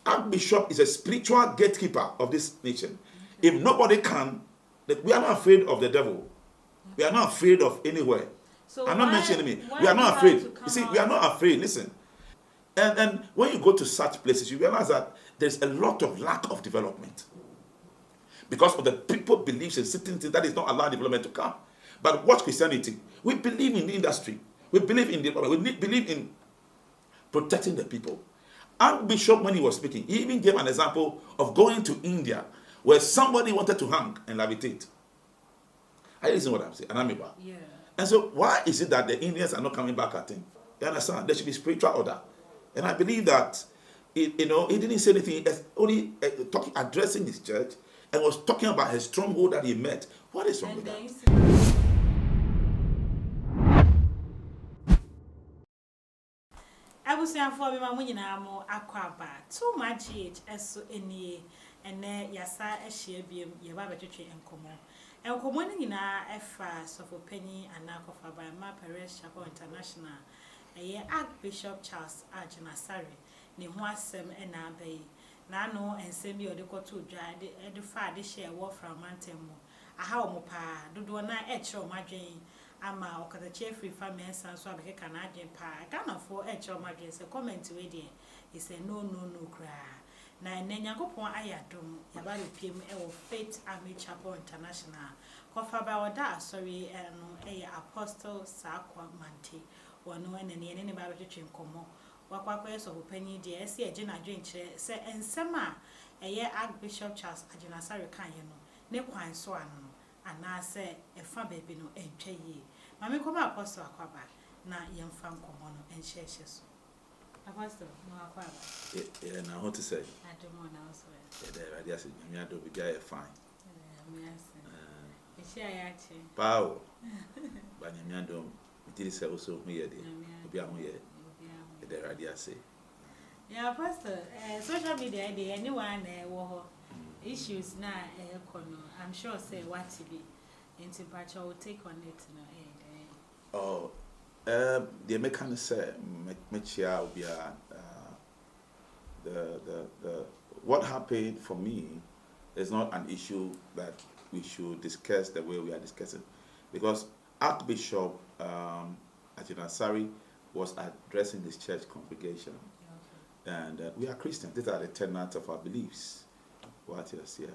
Archbishop is a spiritual gatekeeper of this nation. If nobody can, we are not afraid of the devil. We are not afraid of anywhere. So I'm not mentioning me. We are not afraid. You see, we are not afraid. Listen. And when you go to such places, you realize that there's a lot of lack of development. Because of the people beliefs in certain things that is not allowing development to come. But watch Christianity. We believe in the industry. We believe in development. We believe in protecting the people. Archbishop, when he was speaking, he even gave an example of going to India where somebody wanted to hang and levitate. Are you listening to what I'm saying? Anamiba. Yeah. And so why is it that the Indians are not coming back at him? You understand? There should be spiritual order. And I believe that, he didn't say anything, only addressing his church and was talking about his stronghold that he met. What is wrong with that? I was saying for me, my nyinaa mo akwaba too much age eso enie ene yasa ehye biem ye ba betwetwe enkomo ni nyinaa efa sofo penny anakofa by ma Parish Chapel International eye Archbishop Charles Agyin Asare ne ho asem ena abai na no ensem bi odekoto dwa de fa de share wo from mountain mu aha o mo pa dodo na eche o madwen ama okatache free family san so abeke kana adwen pa Ghana for eche o madwen se comment we dey he say no kra na Nyankopon ayadom yaba repiem e wo BFmb Chapel International kofa ba oda Asare no Apostle Sakwa Mante wono ene ne ba betwe nkomo wakwakwa so opanyi de ese eje na dwen kire se ensema Archbishop Charles Agyin Asare kan ye no ne kwan so ano ana se efa baabi no entwa yi mame koma Apostle akwaba na yemfa nkomo no enhyehye so Apostle no akwaba na what to say adomo na so there I just me ado be guy fine echi ayachi pao ba nyame ado did say also me ye de obi ahụ ye there I just say yeah Apostle social media dey anyone wo issues na kono I'm sure say what to be into but will take on it no the mechanic say mechia will be the what happened for me is not an issue that we should discuss the way we are discussing, because Archbishop Agyin Asare was addressing his church congregation, and we are Christians. These are the tenets of our beliefs. What is here?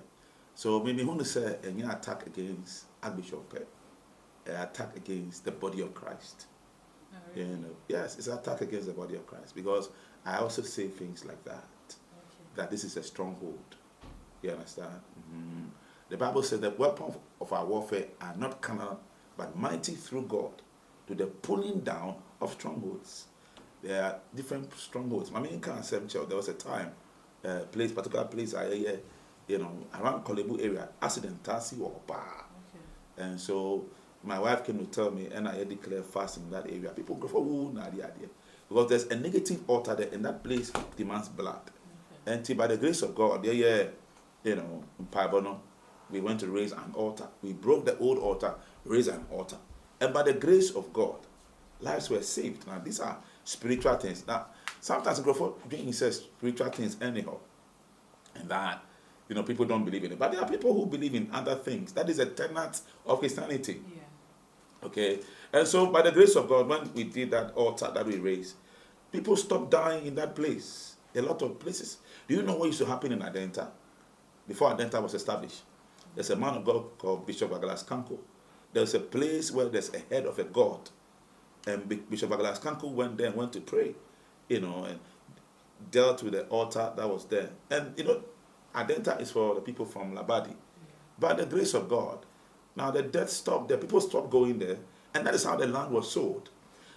So maybe want to say any attack against Archbishop, attack against the body of Christ. Really? Yes, it's an attack against the body of Christ, because I also say things like that. That this is a stronghold. You understand? Mm-hmm. The Bible says the weapons of our warfare are not carnal, but mighty through God to the pulling down of strongholds. There are different strongholds. I mean, in Kansas Church, there was a time, particular place, around Kolebu area, accident, and so my wife came to tell me, and I declare fasting in that area. People go for because there's a negative altar there, and that place demands blood. And by the grace of God, in Pabono, we went to raise an altar. We broke the old altar, raised an altar. And by the grace of God, lives were saved. Now, these are spiritual things. Now, sometimes doing spiritual things anyhow. And that, people don't believe in it. But there are people who believe in other things. That is a tenet of Christianity. Yeah. Okay? And so, by the grace of God, when we did that altar that we raised, people stopped dying in that place. A lot of places. Do you know what used to happen in Adenta? Before Adenta was established, there's a man of God called Bishop Aglas Kanko. There's a place where there's a head of a god. And Bishop Aglas Kanko went there and went to pray, and dealt with the altar that was there. And, Adenta is for the people from Labadi. By the grace of God, now the death stopped there. People stopped going there. And that is how the land was sold.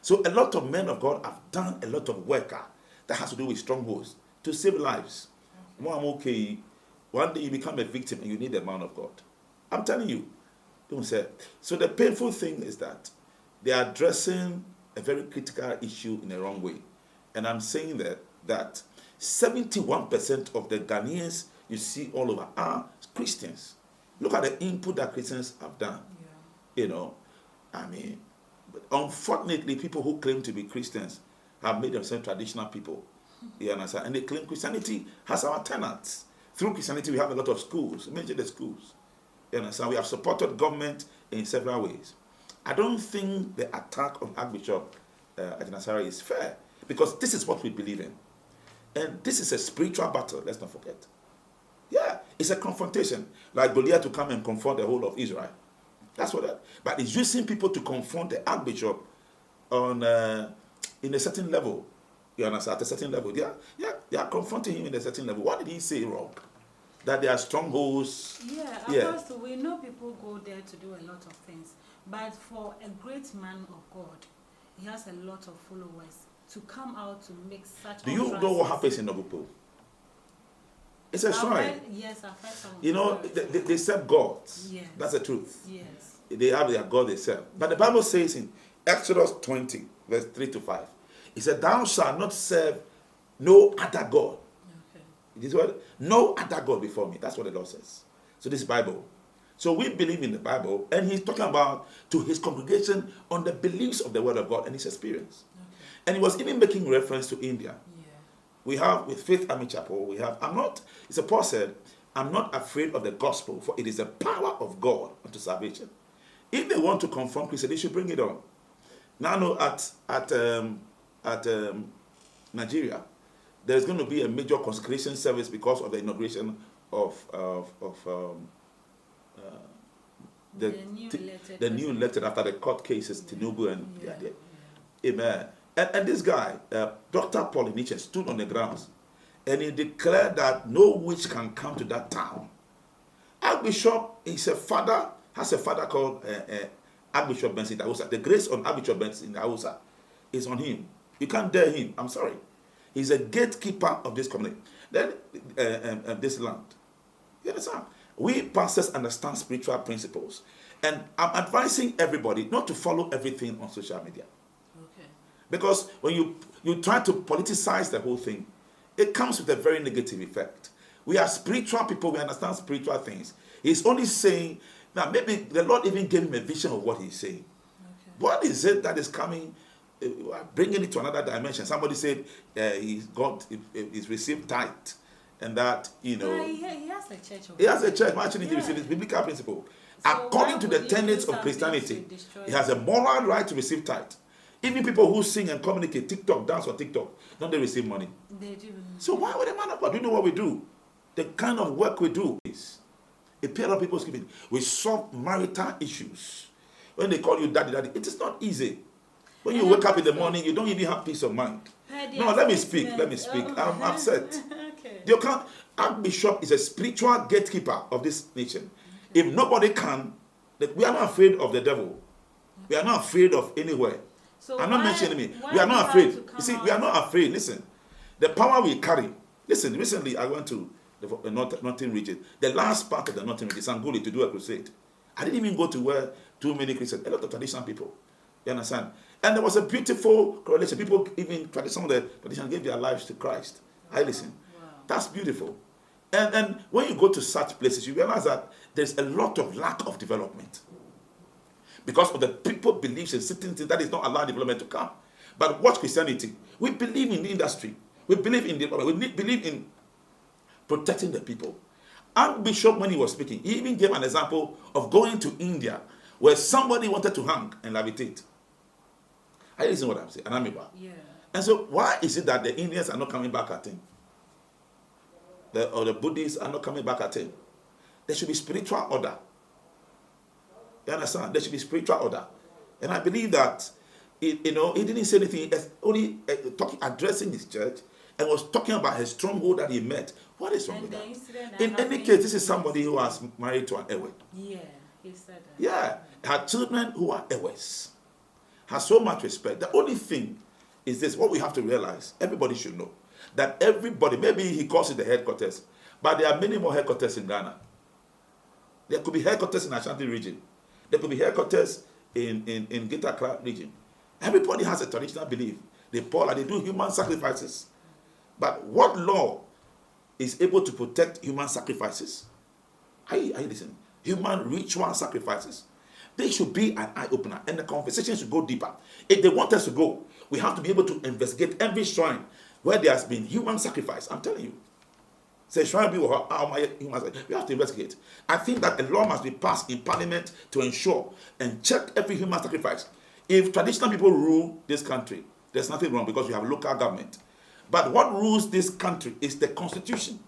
So a lot of men of God have done a lot of work that has to do with strongholds to save lives. One day you become a victim and you need a man of God. I'm telling you. Don't say. So the painful thing is that they are addressing a very critical issue in the wrong way. And I'm saying that 71% of the Ghanaians you see all over are Christians. Look at the input that Christians have done. Yeah. But unfortunately, people who claim to be Christians have made themselves traditional people. You understand? And they claim Christianity has our tenants. Through Christianity, we have a lot of schools. Mention the schools. You understand? We have supported government in several ways. I don't think the attack on Archbishop Asare is fair, because this is what we believe in. And this is a spiritual battle, let's not forget. Yeah, it's a confrontation. Like Goliath to come and confront the whole of Israel. That's what that. But it's using people to confront the Archbishop on in a certain level. You understand? At a certain level. They are confronting him in a certain level. What did he say wrong? That there are strongholds. Yeah, of course, we know people go there to do a lot of things. But for a great man of God, he has a lot of followers. To come out to make such. Do you know what happens in Nogokpo? It's a shrine. Yes, I've heard some. You know, they serve gods. Yes. That's the truth. Yes. They have their God they serve. But the Bible says in Exodus 20, verse 3 to 5, it said, "Thou shalt not serve no other God." Okay. It is what? No other God before me. That's what the Lord says. So this is Bible. So we believe in the Bible, and he's talking about to his congregation on the beliefs of the Word of God and his experience. And he was even making reference to India. Yeah. We have with BFmb Chapel, we have, it's a Paul said, "I'm not afraid of the gospel, for it is the power of God unto salvation." If they want to confront Christians, they should bring it on. Now, no, at Nigeria, there's going to be a major consecration service because of the inauguration of the new elected after the court cases, Tinubu and Amen. And this guy, Dr. Polynesia, stood on the grounds and he declared that no witch can come to that town. Archbishop has a father called Archbishop Benson in the Hausa. The grace on Archbishop Benson in the Hausa is on him. You can't dare him. I'm sorry. He's a gatekeeper of this community. Then this land. You understand? We pastors understand spiritual principles. And I'm advising everybody not to follow everything on social media. Okay. Because when you try to politicize the whole thing, it comes with a very negative effect. We are spiritual people. We understand spiritual things. He's only saying, now maybe the Lord even gave him a vision of what he's saying. Okay. What is it that is coming, bringing it to another dimension? Somebody said he's received tithe. And that, you know, he has a church. He has a church. Actually, he received this biblical principle. So according to the tenets of Christianity, he has a moral right to receive tithe. Even people who sing and communicate, dance on TikTok, don't they receive money? They do. So why would a man of God? Do you know what we do? The kind of work we do is a pair of people's giving. We solve marital issues. When they call you daddy, it is not easy. When you wake up in the morning, you don't even have peace of mind. No, let me speak. I'm upset. Okay. You can't. Archbishop is a spiritual gatekeeper of this nation. Okay. If nobody can, we are not afraid of the devil. We are not afraid of anywhere. So I'm not mentioning me. We are not afraid. You see, we are not afraid. Listen, the power we carry. Listen, recently I went to the northern region. The last part of the northern region, Sanguli, to do a crusade. I didn't even go to where too many Christians, a lot of traditional people. You understand? And there was a beautiful correlation. People, even some of the traditions, gave their lives to Christ. Wow. I listen. Wow. That's beautiful. And when you go to such places, you realize that there's a lot of lack of development. Because of the people beliefs and certain things that is not allowing development to come. But watch Christianity. We believe in the industry. We believe in development. We believe in protecting the people. Archbishop, when he was speaking, he even gave an example of going to India where somebody wanted to hang and levitate. I listen to what I'm saying, and I'm about. Yeah. And so why is it that the Indians are not coming back at him? Or the Buddhists are not coming back at him? There should be spiritual order. You understand? There should be spiritual order. And I believe that, he didn't say anything, only addressing his church, and was talking about his stronghold that he met. What is wrong with that? In any case, this is somebody who was married to an Ewe. Yeah, he said that. Yeah, her children who are Ewes. Has so much respect. The only thing is this, what we have to realize, everybody should know, that everybody, maybe he calls it the headquarters, but there are many more headquarters in Ghana. There could be headquarters in Ashanti region. There could be headquarters in Greater Accra region. Everybody has a traditional belief. They do human sacrifices. But what law is able to protect human sacrifices? Are you listening? Human ritual sacrifices. They should be an eye-opener, and the conversation should go deeper. If they want us to go, we have to be able to investigate every shrine where there has been human sacrifice. I'm telling you. Say, trying to be human sacrifice. We have to investigate. I think that a law must be passed in Parliament to ensure and check every human sacrifice. If traditional people rule this country, there's nothing wrong because you have local government. But what rules this country is the Constitution.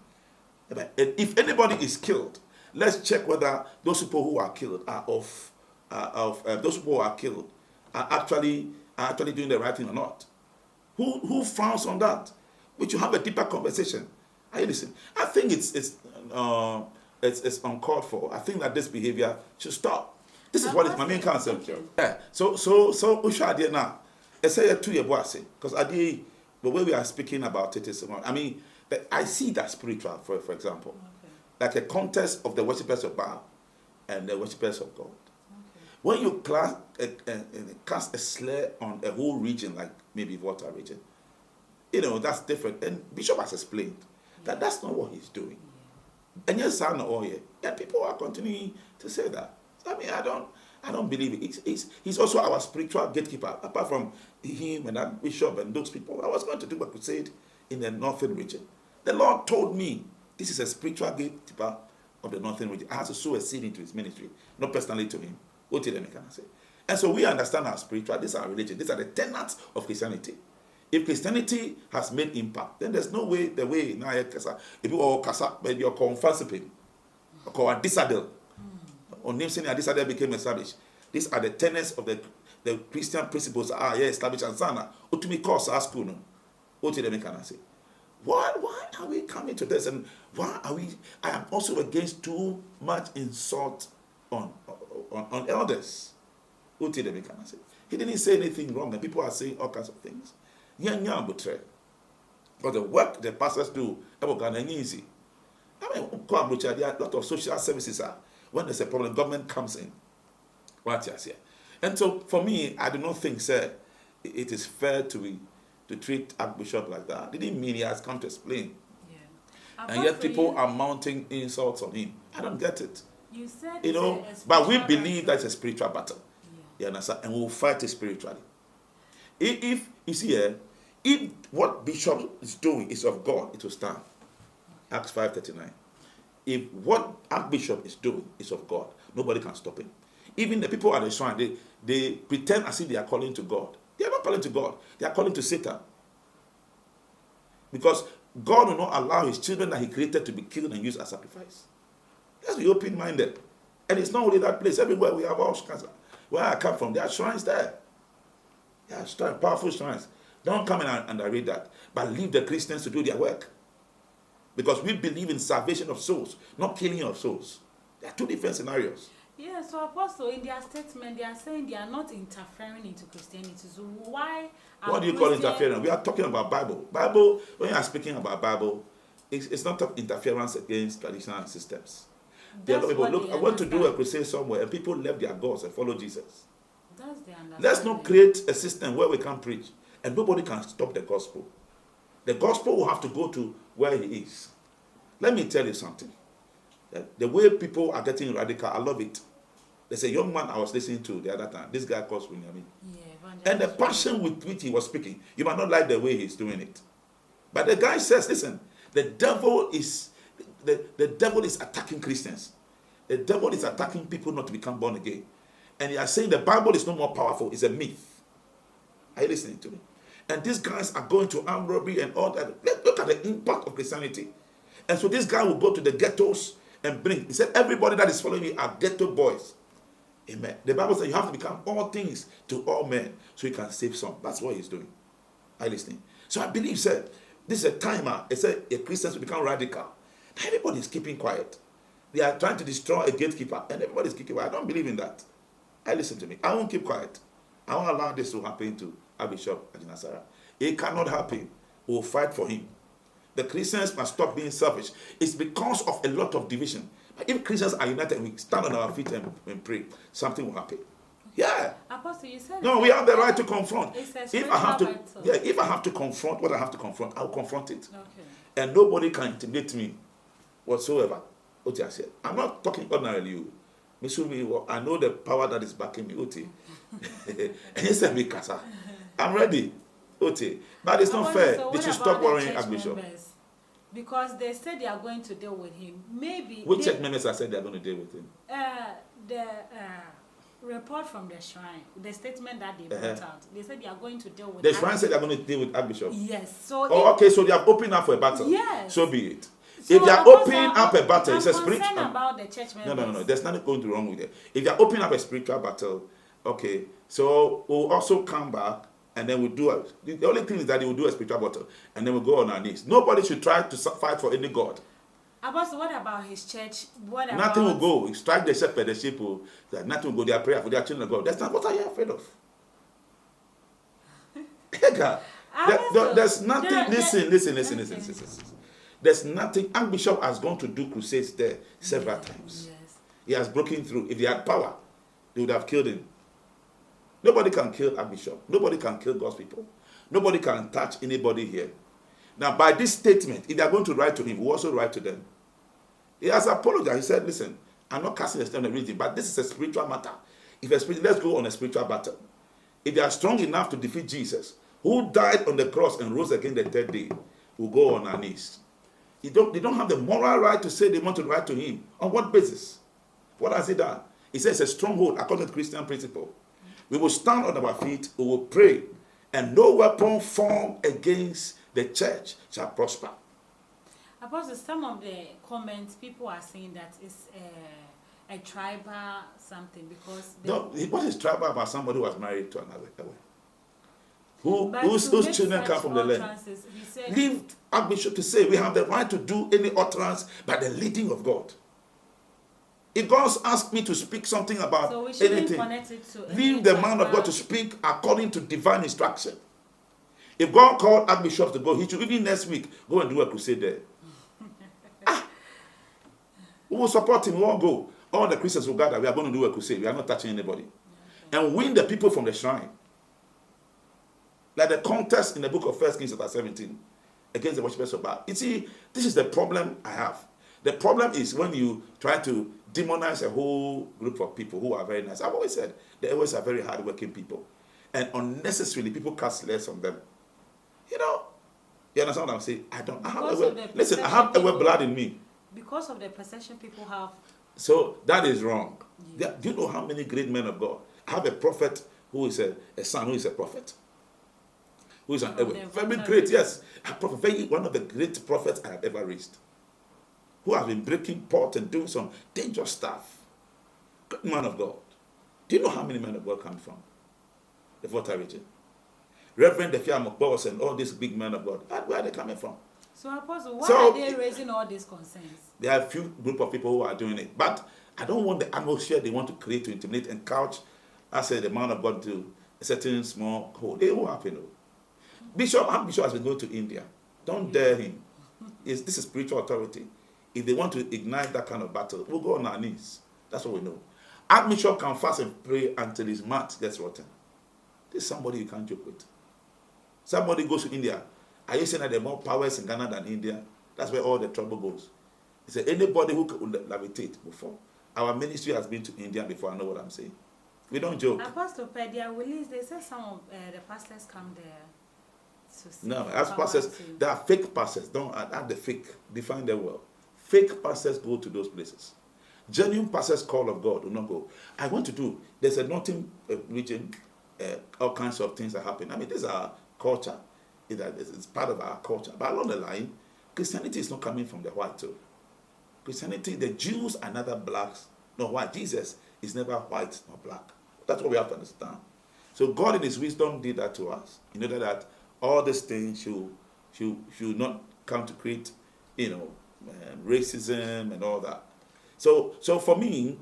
If anybody is killed, let's check whether those people who are killed are those people who are killed are actually doing the right thing or not. Who frowns on that? We should have a deeper conversation. Are you listening? I think it's uncalled for. I think that this behavior should stop. This is what is my main concern. Yeah. So we should idea now. I say 2 years because the way we are speaking about it is, I mean, I see that spiritual, for example, like a contest of the worshippers of Baal and the worshippers of God. When you cast a slur on a whole region, like maybe Volta region, that's different. And Bishop has explained that that's not what he's doing. And yes, I know, and people are continuing to say that. I mean, I don't believe it. He's also our spiritual gatekeeper. Apart from him and that bishop and those people, I was going to do a crusade in the northern region. The Lord told me this is a spiritual gatekeeper of the northern region. I have to sow a seed into his ministry, not personally to him. What did I say? And so we understand our spiritual. This is our religion. These are the tenets of Christianity. If Christianity has made impact, then there's no way the way now if you all kasa, but you're confessing, or disadel, or name saying disadel became established. These are the tenets of the Christian principles established and sana. Utumi course our school. What did I say? Why are we coming to this? And why are we? I am also against too much insult on elders. What did I say? He didn't say anything wrong, and people are saying all kinds of things. But the work the pastors do, easy. I mean, there are a lot of social services when there's a problem, government comes in. And so for me, I do not think, sir, it is fair to treat Archbishop like that. Didn't mean he has come to explain. Yeah. And yet people are mounting insults on him. I don't get it. You said but we believe that it's a spiritual battle. Yeah. You understand? And we'll fight it spiritually. If you see here, if what Bishop is doing is of God, it will stand. Acts 5:39. If what Archbishop is doing is of God, nobody can stop him. Even the people at the shrine, they pretend as if they are calling to God. They are not calling to God. They are calling to Satan. Because God will not allow his children that he created to be killed and used as sacrifice. Let's be open-minded. And it's not only that place. Everywhere we have all kinds of, where I come from, there are shrines there. There are shrines, powerful shrines. Don't come in and read that. But leave the Christians to do their work. Because we believe in salvation of souls, not killing of souls. There are two different scenarios. Yeah, so Apostle, in their statement, they are saying they are not interfering into Christianity. So why? What do you call interference? We are talking about Bible. Bible, when you are speaking about Bible, it's not interference against traditional systems. There are people, look, I want to do a crusade somewhere, and people left their gods and follow Jesus. That's the understanding. Let's not create a system where we can't preach, and nobody can stop the gospel. The gospel will have to go to where he is. Let me tell you something. The way people are getting radical, I love it. There's a young man I was listening to the other time. This guy calls William. Yeah, and the passion with which he was speaking, you might not like the way he's doing it. But the guy says, listen, the devil is attacking Christians. The devil is attacking people not to become born again. And he is saying the Bible is no more powerful. It's a myth. Are you listening to me? And these guys are going to armed robbery and all that. Look at the impact of Christianity. And so this guy will go to the ghettos and bring. He said, everybody that is following me are ghetto boys. Amen. The Bible says you have to become all things to all men so you can save some. That's what he's doing. Are you listening? So I believe, sir, this is a timer. It said a Christian will become radical. Everybody is keeping quiet. They are trying to destroy a gatekeeper, and everybody is keeping quiet. I don't believe in that. Listen to me. I won't keep quiet. I won't allow this to happen to Archbishop Agyin Asare. It cannot happen. We'll fight for him. The Christians must stop being selfish. It's because of a lot of division. But if Christians are united, we stand on our feet and pray, something will happen. Yeah. Apostle, you said no, we have the right to confront. If I have to confront what I have to confront, I'll confront it. Okay. And nobody can intimidate me whatsoever. What I said. I'm not talking ordinarily. I know the power that is backing me. And he said, I'm ready. Okay. But it's not fair. So They should stop worrying church Archbishop. members? Because they said they are going to deal with him. Maybe which church members have said they are going to deal with him? The report from the shrine, the statement that they brought out, they said they are going to deal with. The shrine said they are going to deal with Archbishop. Yes. So. Oh, okay. So they have opened up for a battle. Yes. So be it. So if they are opening up a battle, it's a spiritual. About the church members. No. There's nothing going wrong with it. If they are opening up a spiritual battle, okay. So we'll also come back and then we'll do it. The only thing is that they will do a spiritual battle and then we'll go on our knees. Nobody should try to fight for any god. Apostle, what about his church? What about... Nothing will go. Strike the shepherd, the sheep will, that nothing will go. They are prayer for their children of God. That's not what are you afraid of. There's nothing. Listen. There's nothing. Archbishop has gone to do crusades there several times. Yes. He has broken through. If they had power, they would have killed him. Nobody can kill Archbishop. Nobody can kill God's people. Nobody can touch anybody here. Now, by this statement, if they are going to write to him, we also write to them. He has apologized. He said, listen, I'm not casting a stone on religion, but this is a spiritual matter. Let's go on a spiritual battle. If they are strong enough to defeat Jesus, who died on the cross and rose again the third day, we'll go on our knees. They don't have the moral right to say they want to write to him. On what basis? What has he done? He says it's a stronghold according to Christian principle. We will stand on our feet, we will pray, and no weapon formed against the church shall prosper. Apostle, some of the comments, people are saying that it's a tribal something because... No, what is tribal about somebody who was married to another way? Whose children come from the land? Leave Archbishop to say we have the right to do any utterance by the leading of God. If God asks me to speak something about anything, leave the man of God to speak according to divine instruction. If God called Archbishop to go, he should even next week go and do a crusade there. We will support him, we won't go. All the Christians will gather, we are going to do a crusade. We are not touching anybody. And win the people from the shrine. Like the contest in the book of 1 Kings chapter 17 against the worshippers of Baal. You see, this is the problem I have. The problem is when you try to demonize a whole group of people who are very nice. I've always said they always are very hardworking people. And unnecessarily people cast less on them. You know, you understand what I'm saying? I have a blood in me. Because of the perception people have. So that is wrong. Yeah. Do you know how many great men of God? I have a prophet who is a son who is a prophet. Who is very great, yes. A prophet, one of the great prophets I have ever raised. Who have been breaking pot and doing some dangerous stuff. Good man of God. Do you know how many men of God come from the Volta region? Reverend BFmb and all these big men of God. Where are they coming from? So, Apostle, why are they raising all these concerns? There are a few group of people who are doing it. But I don't want the atmosphere they want to create to intimidate and couch, I said, the man of God to a certain small hole. They will happen. Bishop has been going to India. Don't dare him. This is spiritual authority. If they want to ignite that kind of battle, we'll go on our knees. That's what we know. Archbishop can fast and pray until his mouth gets rotten. This is somebody you can't joke with. Somebody goes to India. Are you saying that there are more powers in Ghana than India? That's where all the trouble goes. He said, anybody who could levitate before. Our ministry has been to India before, I know what I'm saying. We don't joke. Apostle Pedia release, they said some of the pastors come there. No, as pastors, there are fake pastors. Don't add the fake. Define them well. Fake pastors go to those places. Genuine pastors, call of God, will not go. I want to do, there's a northern region, all kinds of things that happen. I mean, this is our culture. It's part of our culture. But along the line, Christianity is not coming from the white too. Christianity, the Jews are neither blacks nor white. Jesus is never white nor black. That's what we have to understand. So God in his wisdom did that to us in order that all these things should not come to create, racism and all that. So for me,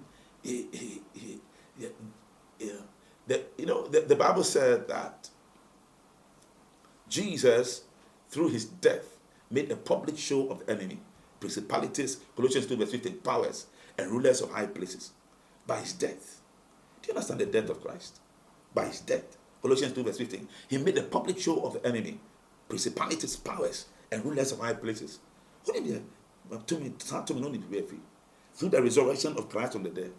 the Bible said that Jesus, through his death, made a public show of the enemy, principalities, Colossians 2 verse 15, powers and rulers of high places, by his death. Do you understand the death of Christ? By his death. Colossians 2 verse 15. He made a public show of the enemy, principalities, powers, and rulers of high places. Through the resurrection of Christ from the dead.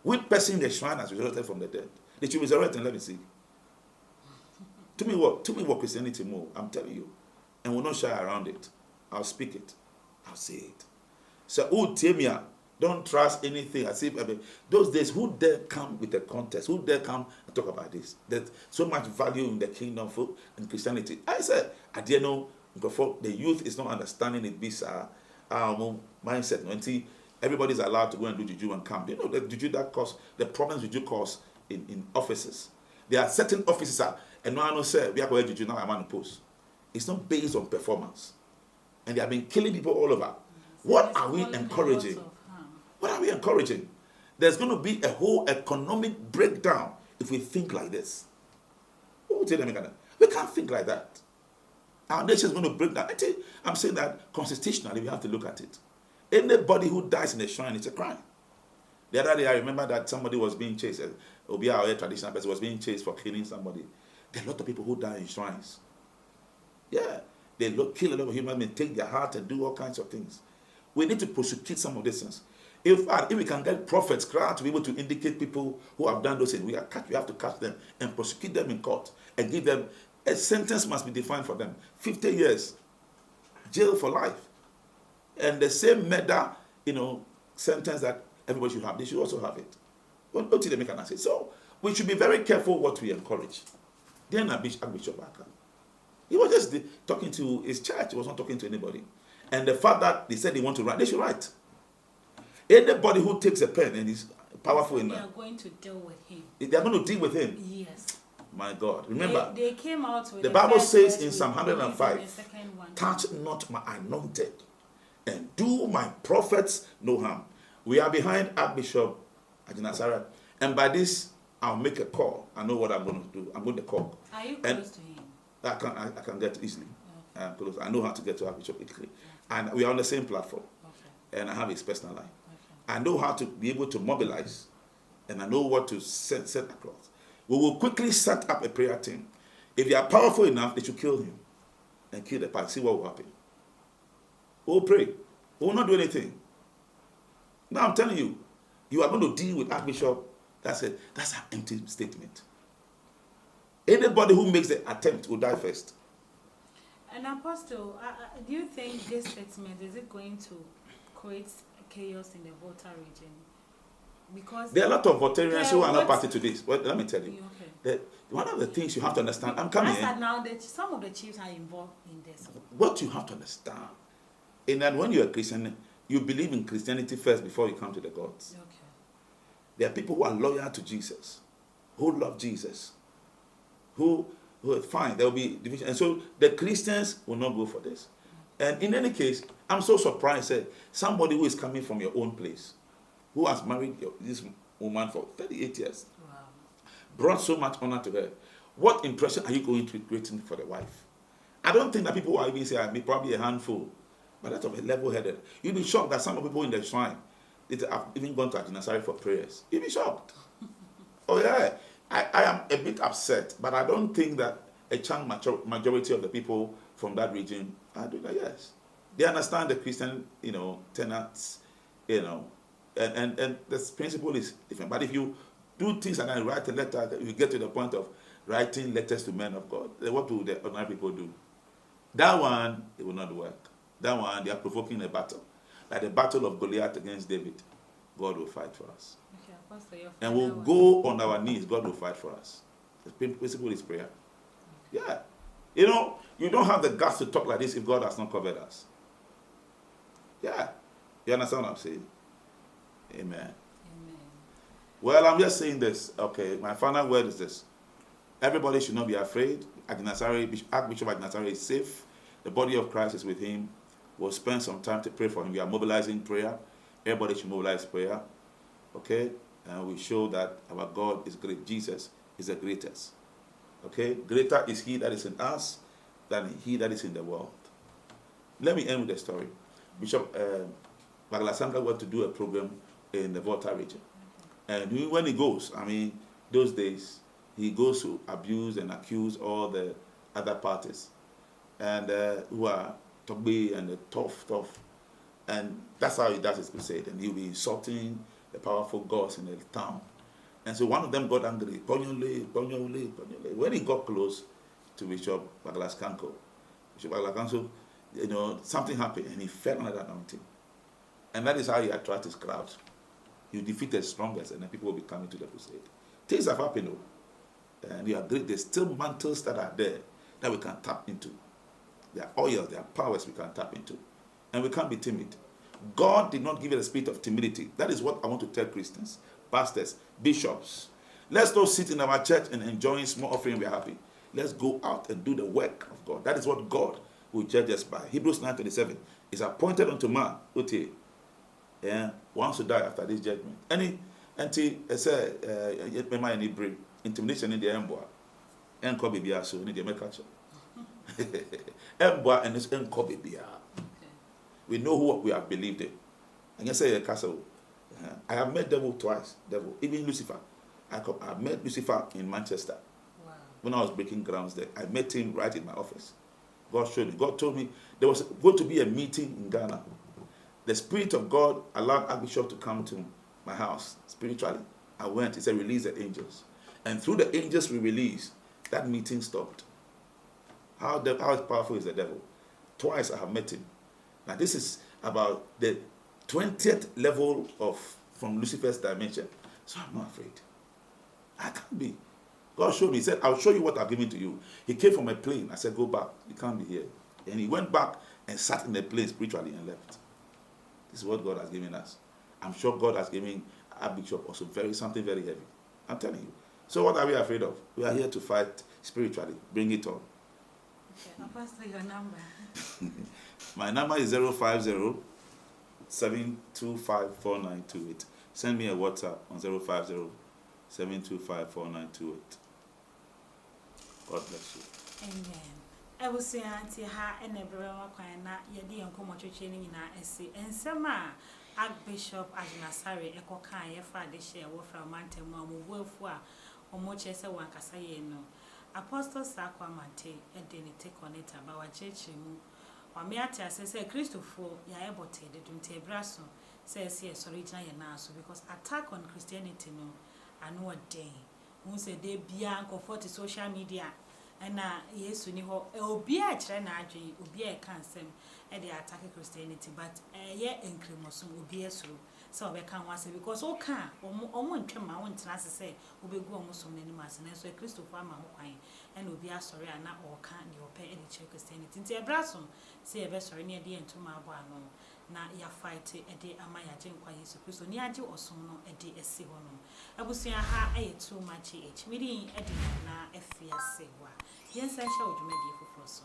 Which person in the shrine has resurrected from the dead? They should resurrect and let me see. To me, what Christianity more, I'm telling you. And we'll not shy around it. I'll speak it. I'll say it. So, Temia, don't trust anything. As if, those days, who dare come with a contest? Who dare come and talk about this? There's so much value in the kingdom and Christianity. I said, I didn't know, before the youth is not understanding it, this mindset. Everybody's allowed to go and do juju and come. You know the juju that cause, the problems juju cause in offices. There are certain offices and no one say, we are going to juju now, I'm on the post. It's not based on performance. And they have been killing people all over. What are we encouraging? What are we encouraging? There's going to be a whole economic breakdown if we think like this. We can't think like that. Our nation is going to break down. I'm saying that constitutionally we have to look at it. Anybody who dies in a shrine, it's a crime. The other day I remember that somebody was being chased. Obi, our traditional person, was being chased for killing somebody. There are a lot of people who die in shrines. Yeah. They kill a lot of human beings, take their heart and do all kinds of things. We need to prosecute some of these things. If we can get prophets to be able to indicate people who have done those things, we have to catch them and prosecute them in court and give them a sentence must be defined for them. 50 years, jail for life. And the same murder, sentence that everybody should have, they should also have it. So we should be very careful what we encourage. Then Archbishop Aka, he was just talking to his church. He was not talking to anybody. And the fact that they said they want to write, they should write. Anybody who takes a pen and is powerful enough, they are going to deal with him. They are going to deal with him. Yes. My God. Remember, they came out with the Bible says in Psalm 105, touch not my anointed and do my prophets no harm. We are behind Archbishop Agyin Asare, and by this I'll make a call. I know what I'm going to do. I'm going to call. Are you close to him? I can get easily. Okay. I'm close. I know how to get to Archbishop quickly. And we are on the same platform. Okay. And I have his personal line. Okay. I know how to be able to mobilize, and I know what to set across. We will quickly set up a prayer team. If they are powerful enough, they should kill him and kill the party. See what will happen. We'll pray. We will not do anything. Now I'm telling you, you are going to deal with Archbishop. That's it. That's an empty statement. Anybody who makes the attempt will die first. And Apostle, do you think this statement is it going to create chaos in the Volta region? Because there are a lot of Voltarians who are not party to this. But let me tell you, okay. One of the things you have to understand. I'm coming in. Now that some of the chiefs are involved in this. What you have to understand, is that when you're a Christian, you believe in Christianity first before you come to the gods. Okay. There are people who are loyal to Jesus, who love Jesus, who are fine. There will be division, and so the Christians will not go for this. And in any case, I'm so surprised that somebody who is coming from your own place, who has married this woman for 38 years, wow, brought so much honor to her. What impression are you going to be creating for the wife? I don't think that people will even say, I mean, probably a handful, but that's of a level-headed. You'll be shocked that some people in the shrine have even gone to Agyin Asare for prayers. You'll be shocked. Oh yeah, I am a bit upset, but I don't think that a chunk majority of the people from that region are doing that. Yes, they understand the Christian, tenets, and the principle is different. But if you do things and then write a letter, you get to the point of writing letters to men of God, then what do the ordinary people do? That one, it will not work. That one, they are provoking a battle. Like the battle of Goliath against David. God will fight for us. Okay, and we'll go on our knees. God will fight for us. The principle is prayer. Yeah. You don't have the guts to talk like this if God has not covered us. Yeah. You understand what I'm saying? Amen. Amen. Well, I'm just saying this. Okay, my final word is this. Everybody should not be afraid. Archbishop Agyin Asare is safe. The body of Christ is with him. We'll spend some time to pray for him. We are mobilizing prayer. Everybody should mobilize prayer. Okay? And we show that our God is great. Jesus is the greatest. Okay? Greater is he that is in us than he that is in the world. Let me end with a story. Bishop Baglasanka went to do a program in the Volta region. And when he goes, those days, he goes to abuse and accuse all the other parties. And who are Togbe and the tough. And that's how he does his crusade. And he'll be insulting the powerful gods in the town. And so one of them got angry. When he got close, to Bishop Baglaskanko. Bishop Baglaskanko, something happened and he fell under that anointing. And that is how he attracts his crowd. You defeat the strongest and then people will be coming to the crusade. Things have happened though. And you agree, there's still mantles that are there that we can tap into. There are oils, there are powers we can tap into. And we can't be timid. God did not give you a spirit of timidity. That is what I want to tell Christians, pastors, bishops. Let's not sit in our church and enjoying small offering, we are happy. Let's go out and do the work of God. That is what God will judge us by. Hebrews 9:27 is appointed unto man, Uti, wants to die after this judgment. Any intimidation in the emboa, and Kobe Biaso, in the Mekacho. Emboa and this Kobe Bia. We know who we have believed in. And you say, Castle, I have met devil twice, even Lucifer. I met Lucifer in Manchester. Wow. When I was breaking grounds there. I met him right in my office. God showed me. God told me there was going to be a meeting in Ghana. The Spirit of God allowed Archbishop to come to my house spiritually. I went. He said, release the angels. And through the angels we released, that meeting stopped. How powerful is the devil? Twice I have met him. Now this is about the 20th level from Lucifer's dimension. So I'm not afraid. I can't be. God showed me. He said, I'll show you what I've given to you. He came from a plane. I said, go back. You can't be here. And he went back and sat in the plane spiritually and left. This is what God has given us. I'm sure God has given our bishop also something very heavy. I'm telling you. So what are we afraid of? We are here to fight spiritually. Bring it on. Okay, Pastor, your number. My number is 050-725-4928. Send me a WhatsApp on 050-725-4928. God bless you. Amen. I will say, Auntie, ha, and everyone, Yadi and Comotraining in our essay, and some Archbishop Asare, Echo Kaya, Father, share, what from Mountain, Wolfwa, or Mochesa, Wakasayeno. Apostle Sakwa Mante, and then take on it about our church. Or Meata says, Christopher, Yabote, the Dunte Brasso, says, yes, original now, because attack on Christianity, no, I know a day. Who said they be uncle for the social media. And yes, we know be a China, be a cancer, and they attack Christianity, but a year in Cremosun will be a so we can't once because all can or one term I want to say will be going so many months and so Christopher Mahwine and will be a sorry and not all can you pay any check Christianity. Into a brasso, say a vessel near the end to my no. Na ya fight a day amaya jenkwa Yesu Kristo ni aje osono a day esi hono abusua ha aye too much age midi edi na afia sewa yensa sha odwumadi foforo so